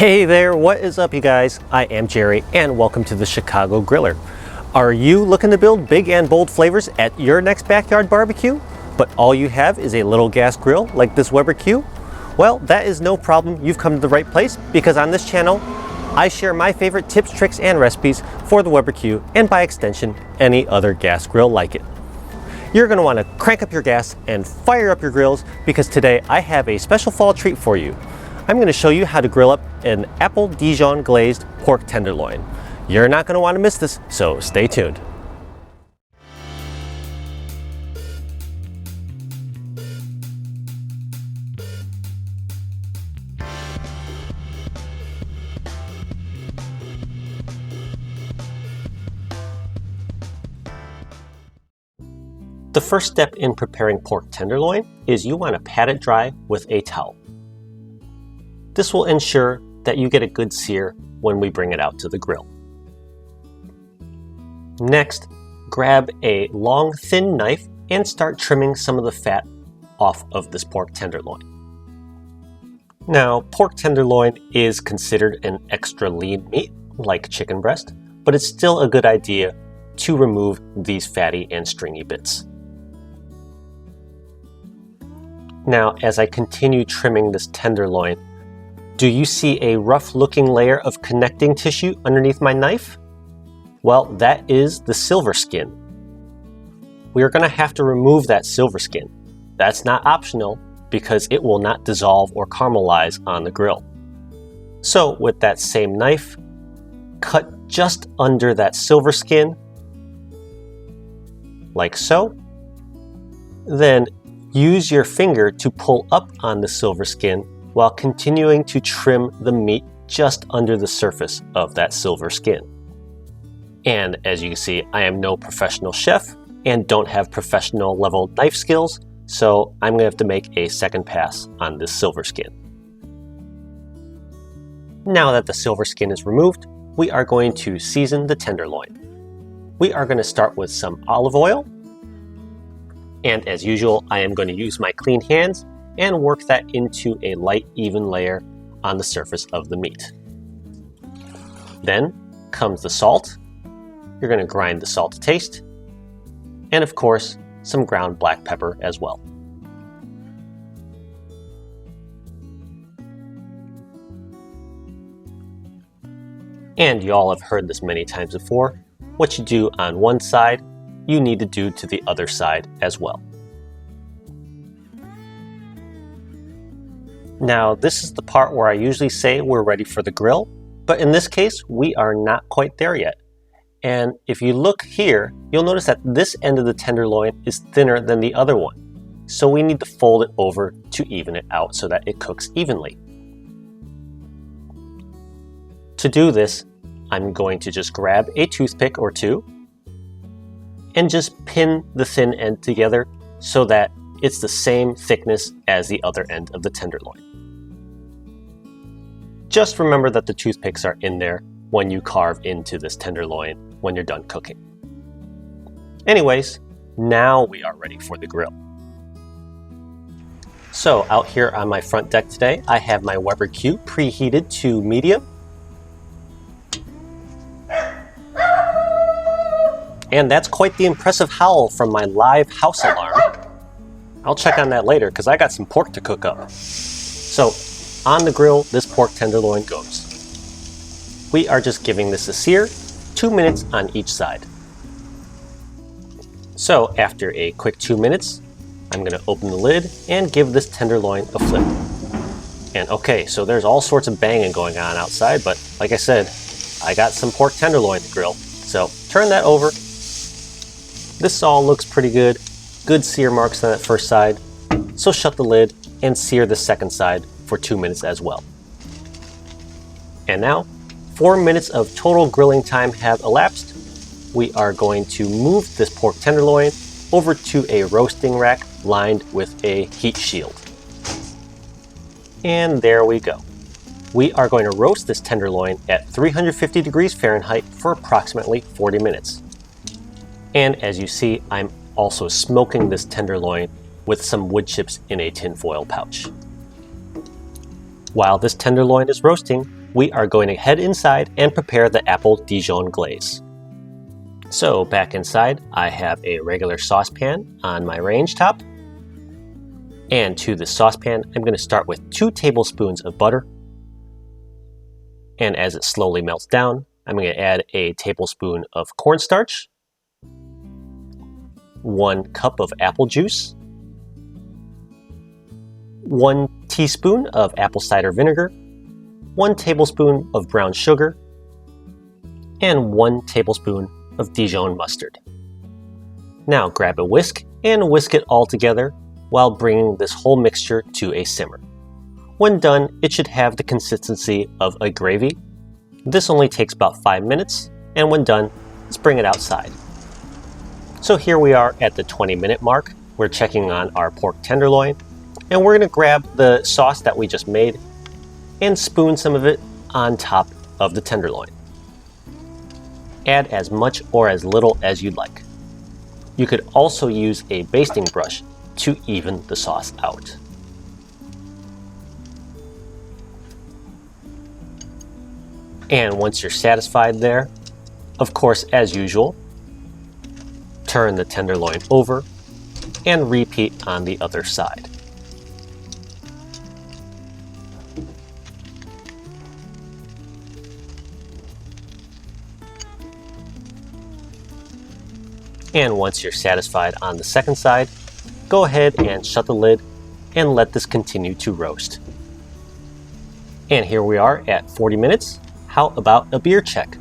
Hey there, what is up you guys? I am Jerry and welcome to the Chicago Griller. Are you looking to build big and bold flavors at your next backyard barbecue, but all you have is a little gas grill like this Weber Q? Well, that is no problem. You've come to the right place because on this channel, I share my favorite tips, tricks, and recipes for the Weber Q and by extension, any other gas grill like it. You're going to want to crank up your gas and fire up your grills because today I have a special fall treat for you. I'm going to show you how to grill up an apple Dijon glazed pork tenderloin. You're not going to want to miss this, so stay tuned. The first step in preparing pork tenderloin is you want to pat it dry with a towel. This will ensure that you get a good sear when we bring it out to the grill. Next, grab a long, thin knife and start trimming some of the fat off of this pork tenderloin. Now, pork tenderloin is considered an extra lean meat, like chicken breast, but it's still a good idea to remove these fatty and stringy bits. Now, as I continue trimming this tenderloin, do you see a rough looking layer of connecting tissue underneath my knife? Well, that is the silver skin. We are going to have to remove that silver skin. That's not optional because it will not dissolve or caramelize on the grill. So with that same knife, cut just under that silver skin, like so. Then use your finger to pull up on the silver skin while continuing to trim the meat just under the surface of that silver skin. And as you can see, I am no professional chef and don't have professional level knife skills, so I'm gonna have to make a second pass on this silver skin. Now that the silver skin is removed, we are going to season the tenderloin. We are gonna start with some olive oil, and as usual, I am going to use my clean hands and work that into a light, even layer on the surface of the meat. Then comes the salt. You're going to grind the salt to taste. And of course, some ground black pepper as well. And you all have heard this many times before. What you do on one side, you need to do to the other side as well. Now, this is the part where I usually say we're ready for the grill, but in this case, we are not quite there yet. And if you look here, you'll notice that this end of the tenderloin is thinner than the other one. So we need to fold it over to even it out so that it cooks evenly. To do this, I'm going to just grab a toothpick or two and just pin the thin end together so that it's the same thickness as the other end of the tenderloin. Just remember that the toothpicks are in there when you carve into this tenderloin when you're done cooking. Anyways, now we are ready for the grill. So out here on my front deck today, I have my Weber Q preheated to medium. And that's quite the impressive howl from my live house alarm. I'll check on that later because I got some pork to cook up. So on the grill, this pork tenderloin goes. We are just giving this a sear, 2 minutes on each side. So after a quick 2 minutes, I'm gonna open the lid and give this tenderloin a flip. And okay, so there's all sorts of banging going on outside, but like I said, I got some pork tenderloin to grill. So turn that over. This all looks pretty good. Good sear marks on that first side. So shut the lid and sear the second side for 2 minutes as well. And now, 4 minutes of total grilling time have elapsed. We are going to move this pork tenderloin over to a roasting rack lined with a heat shield. And there we go. We are going to roast this tenderloin at 350 degrees Fahrenheit for approximately 40 minutes. And as you see, I'm also smoking this tenderloin with some wood chips in a tinfoil pouch. While this tenderloin is roasting, we are going to head inside and prepare the apple Dijon glaze. So back inside, I have a regular saucepan on my range top. And to the saucepan, I'm going to start with 2 tablespoons of butter. And as it slowly melts down, I'm going to add a tablespoon of cornstarch, 1 cup of apple juice, 1 teaspoon of apple cider vinegar, 1 tablespoon of brown sugar, and 1 tablespoon of Dijon mustard. Now grab a whisk and whisk it all together while bringing this whole mixture to a simmer. When done, it should have the consistency of a gravy. This only takes about 5 minutes, and when done, let's bring it outside. So here we are at the 20-minute mark. We're checking on our pork tenderloin, and we're going to grab the sauce that we just made and spoon some of it on top of the tenderloin. Add as much or as little as you'd like. You could also use a basting brush to even the sauce out. And once you're satisfied there, of course, as usual, turn the tenderloin over and repeat on the other side. And once you're satisfied on the second side, go ahead and shut the lid and let this continue to roast. And here we are at 40 minutes. How about a beer check?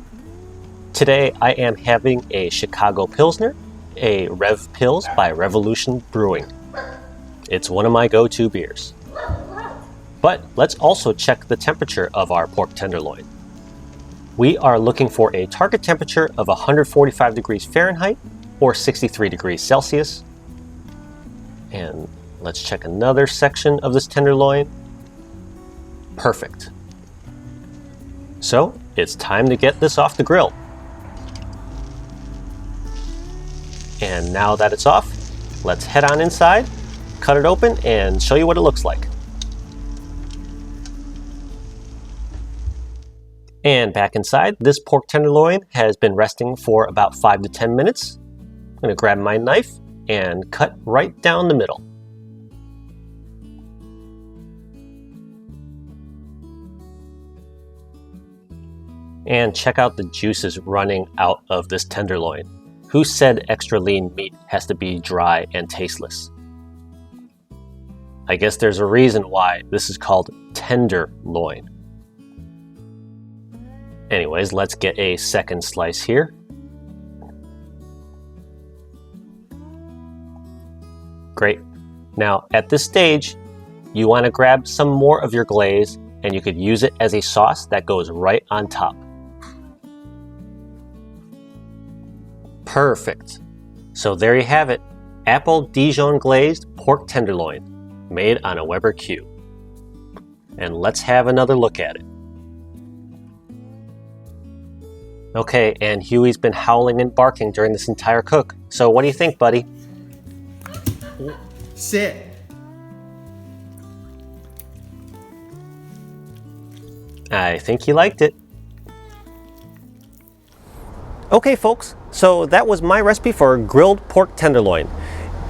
Today I am having a Chicago Pilsner, a Rev Pils by Revolution Brewing. It's one of my go-to beers. But let's also check the temperature of our pork tenderloin. We are looking for a target temperature of 145 degrees Fahrenheit or 63 degrees Celsius. And let's check another section of this tenderloin. Perfect. So it's time to get this off the grill. And now that it's off, let's head on inside, cut it open, and show you what it looks like. And back inside, this pork tenderloin has been resting for about 5 to 10 minutes. I'm going to grab my knife and cut right down the middle. And check out the juices running out of this tenderloin. Who said extra lean meat has to be dry and tasteless? I guess there's a reason why this is called tenderloin. Anyways, let's get a second slice here. Great. Now at this stage, you want to grab some more of your glaze, and you could use it as a sauce that goes right on top. Perfect. So there you have it, apple Dijon glazed pork tenderloin made on a Weber Q. And let's have another look at it. Okay, and Huey's been howling and barking during this entire cook. So what do you think, buddy? Sit. I think he liked it. Okay folks, so that was my recipe for grilled pork tenderloin.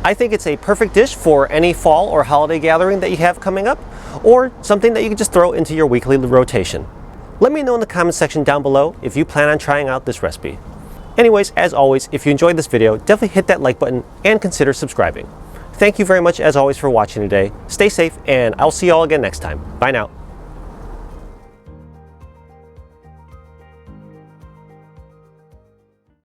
I think it's a perfect dish for any fall or holiday gathering that you have coming up, or something that you can just throw into your weekly rotation. Let me know in the comment section down below if you plan on trying out this recipe. Anyways, as always, if you enjoyed this video, definitely hit that like button and consider subscribing. Thank you very much as always for watching today. Stay safe, and I'll see you all again next time. Bye now.